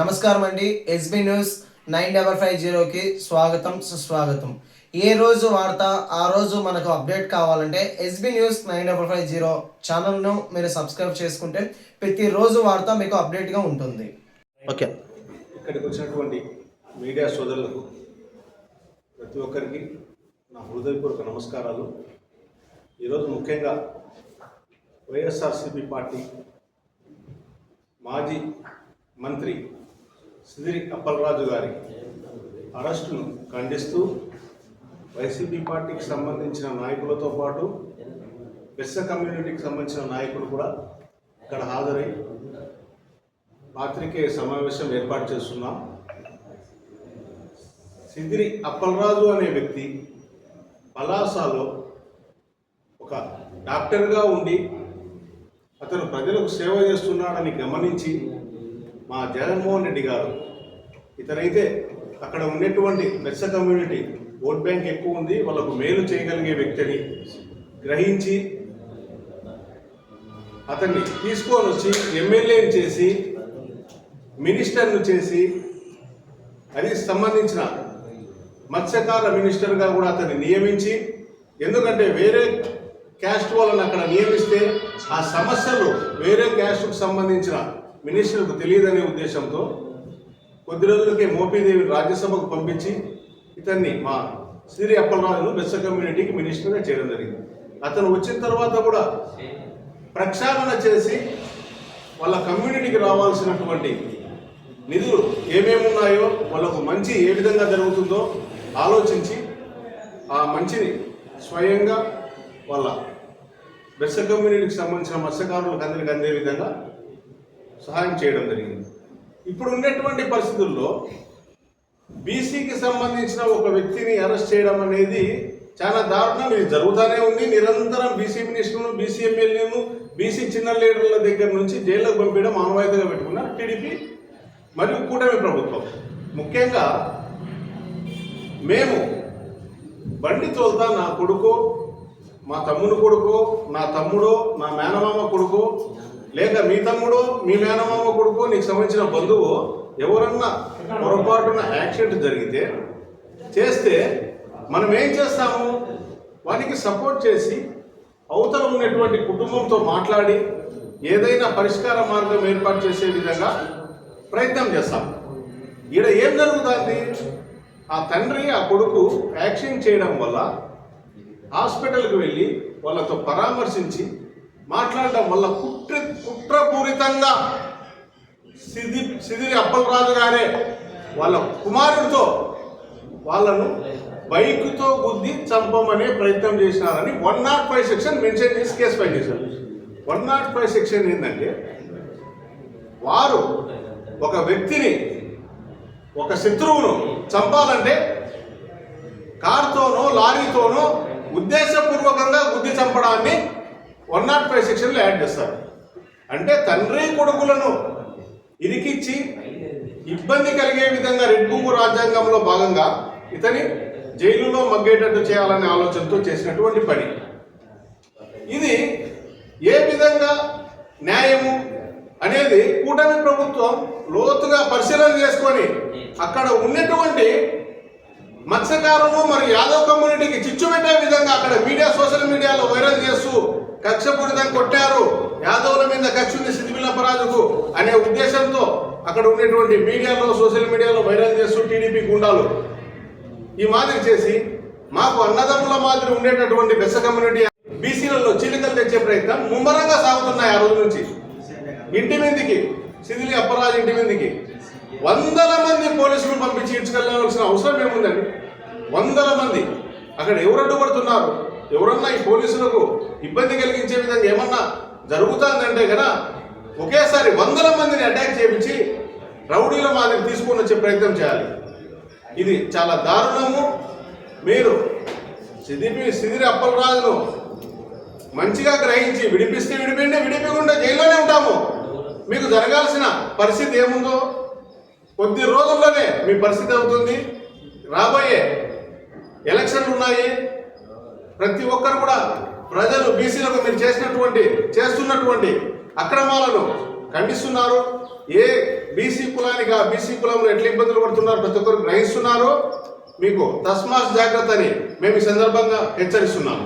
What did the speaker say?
నమస్కారం అండి. SB news 9550కి స్వాగతం సుస్వాగతం. ఏ రోజు వార్త ఆ రోజు మనకు అప్డేట్ కావాలంటే ఎస్బీ న్యూస్ 9550 ఛానల్ను మీరు సబ్స్క్రైబ్ చేసుకుంటే ప్రతిరోజు వార్త మీకు అప్డేట్గా ఉంటుంది. ఓకే, ఇక్కడికి వచ్చినటువంటి మీడియా సోదరులకు ప్రతి ఒక్కరికి నా హృదయపూర్వక నమస్కారాలు. ఈరోజు ముఖ్యంగా వైఎస్ఆర్సీపీ పార్టీ మాజీ మంత్రి సిదిరి అప్పలరాజు గారి అరెస్టును ఖండిస్తూ వైసీపీ పార్టీకి సంబంధించిన నాయకులతో పాటు బెస్స కమ్యూనిటీకి సంబంధించిన నాయకులు కూడా ఇక్కడ హాజరై పాత్రికేయ సమావేశం ఏర్పాటు చేస్తున్నాం. సిదిరి అప్పలరాజు అనే వ్యక్తి పలాసలో ఒక డాక్టర్గా ఉండి అతను ప్రజలకు సేవ చేస్తున్నాడని గమనించి మా జగన్మోహన్ రెడ్డి గారు ఇతనైతే అక్కడ ఉన్నటువంటి బెస్స కమ్యూనిటీ ఓట్ బ్యాంక్ ఎక్కువ ఉంది, వాళ్ళకు మేలు చేయగలిగే వ్యక్తిని గ్రహించి అతన్ని తీసుకొని వచ్చి ఎమ్మెల్యేని చేసి మినిస్టర్ను చేసి అది సంబంధించిన మత్స్యకార మినిస్టర్గా కూడా అతన్ని నియమించి, ఎందుకంటే వేరే క్యాస్ట్ వాళ్ళని అక్కడ నియమిస్తే ఆ సమస్యలు వేరే క్యాస్ట్కు సంబంధించిన మినిస్టర్కు తెలియదనే ఉద్దేశంతో కొద్ది రోజులకే మోపీదేవి రాజ్యసభకు పంపించి ఇతన్ని మా సిరి అప్పలరాజును బెస్స కమ్యూనిటీకి మినిస్టర్గా చేయడం జరిగింది. అతను వచ్చిన తర్వాత కూడా ప్రక్షాళన చేసి వాళ్ళ కమ్యూనిటీకి రావాల్సినటువంటి నిధులు ఏమేమి ఉన్నాయో వాళ్ళకు మంచి ఏ విధంగా జరుగుతుందో ఆలోచించి ఆ మంచిని స్వయంగా వాళ్ళ బెస్స కమ్యూనిటీకి సంబంధించిన మత్స్యకారులకు అందరికీ అందే విధంగా సహాయం చేయడం జరిగింది. ఇప్పుడు ఉన్నటువంటి పరిస్థితుల్లో బీసీకి సంబంధించిన ఒక వ్యక్తిని అరెస్ట్ చేయడం అనేది చాలా దారుణం. ఇది జరుగుతూనే ఉంది. నిరంతరం బీసీ మినిస్టర్ను, బీసీ ఎమ్మెల్యేను, బీసీ చిన్న లీడర్ల దగ్గర నుంచి జైల్లోకి పంపించడం ఆనవాయితీగా పెట్టుకున్నారు టీడీపీ మరియు కూటమి ప్రభుత్వం. ముఖ్యంగా మేము బండి తోలుతా నా కొడుకు, మా తమ్ముని కొడుకు, నా తమ్ముడు, నా మేనమామ కొడుకు, లేక మీ తమ్ముడు, మీ మేనమామ కొడుకు, నీకు సంబంధించిన బంధువు ఎవరన్నా పొరపాటున యాక్సిడెంట్ జరిగితే చేస్తే మనం ఏం చేస్తాము? వానికి సపోర్ట్ చేసి అవతల ఉన్నటువంటి కుటుంబంతో మాట్లాడి ఏదైనా పరిష్కార మార్గం ఏర్పాటు చేసే విధంగా ప్రయత్నం చేస్తాం. ఈడ ఏం జరుగుతుంది? ఆ తండ్రి, ఆ కొడుకు యాక్సిడెంట్ చేయడం వల్ల హాస్పిటల్కి వెళ్ళి వాళ్ళతో పరామర్శించి మాట్లాడడం వల్ల కుట్రపూరితంగా సిదిరి అప్పలరాజు గారే వాళ్ళ కుమారుడితో వాళ్ళను బైక్తో గుద్ది చంపమనే ప్రయత్నం చేసినారని 105 సెక్షన్ మెన్షన్ చేసి కేసు ఫైల్ చేశారు. 105 సెక్షన్ ఏంటంటే, వారు ఒక వ్యక్తిని, ఒక శత్రువును చంపాలంటే కారుతోనో లారీతోనో ఉద్దేశపూర్వకంగా గుద్ది చంపడాన్ని 105 సెక్షన్లో యాడ్ చేస్తారు. అంటే తండ్రి కొడుకులను ఇరికిచ్చి ఇబ్బంది కలిగే విధంగా రెడ్ బుక్ రాజ్యాంగంలో భాగంగా ఇతని జైలులో మగ్గేటట్టు చేయాలనే ఆలోచనతో చేసినటువంటి పని. ఇది ఏ విధంగా న్యాయము అనేది కూటమి ప్రభుత్వం లోతుగా పరిశీలన చేసుకొని అక్కడ ఉన్నటువంటి మత్స్యకారులు మరియు యాదవ్ కమ్యూనిటీకి చిచ్చు పెట్టే విధంగా అక్కడ మీడియా, సోషల్ మీడియాలో వైరల్ చేస్తూ కక్షపూరితం కొట్టారు, యాదవుల మీద కక్ష ఉంది సిదిరి అప్పలరాజుకు అనే ఉద్దేశంతో అక్కడ ఉన్నటువంటి మీడియాలో, సోషల్ మీడియాలో వైరల్ చేస్తూ టీడీపీ గుండాలు ఈ మాదిరి చేసి మాకు అన్నదమ్ముల మాదిరి ఉండేటటువంటి బెస్స కమ్యూనిటీ బీసీలలో చీలికలు తెచ్చే ప్రయత్నం ముమ్మరంగా సాగుతున్నాయి. ఆ రోజు నుంచి ఇంటి మీదకి, సిదిరి అప్పలరాజు ఇంటి మీదకి వందల మంది పోలీసులు పంపించి ఇడ్చుకెళ్ళవలసిన అవసరం ఏముందండి? వందల మంది అక్కడ ఎవరు అడ్డుపడుతున్నారు? ఎవరన్నా ఈ పోలీసులకు ఇబ్బంది కలిగించే విధంగా ఏమన్నా జరుగుతుందంటే కదా ఒకేసారి వందల మందిని అటాక్ చేయించి రౌడీల మాదిరి తీసుకొని వచ్చే ప్రయత్నం చేయాలి. ఇది చాలా దారుణము. మీరు సిదిరి అప్పలరాజును మంచిగా గ్రహించి విడిపిస్తే విడిపిండి, విడిపించకుండా జైల్లోనే ఉంటాము. మీకు జరగాల్సిన పరిస్థితి ఏముందో కొద్ది రోజుల్లోనే మీ పరిస్థితి అవుతుంది. రాబోయే ఎలక్షన్లు ఉన్నాయి. ప్రతి ఒక్కరు కూడా ప్రజలు బీసీలకు మీరు చేస్తున్నటువంటి అక్రమాలను ఖండిస్తున్నారు. ఏ బీసీ కులానికి ఆ బీసీ కులంలో ఎట్లా ఇబ్బందులు పడుతున్నారు ప్రతి ఒక్కరు గ్రహిస్తున్నారు. మీకు తస్మాత్ జాగ్రత్త అని మేము ఈ సందర్భంగా హెచ్చరిస్తున్నాము.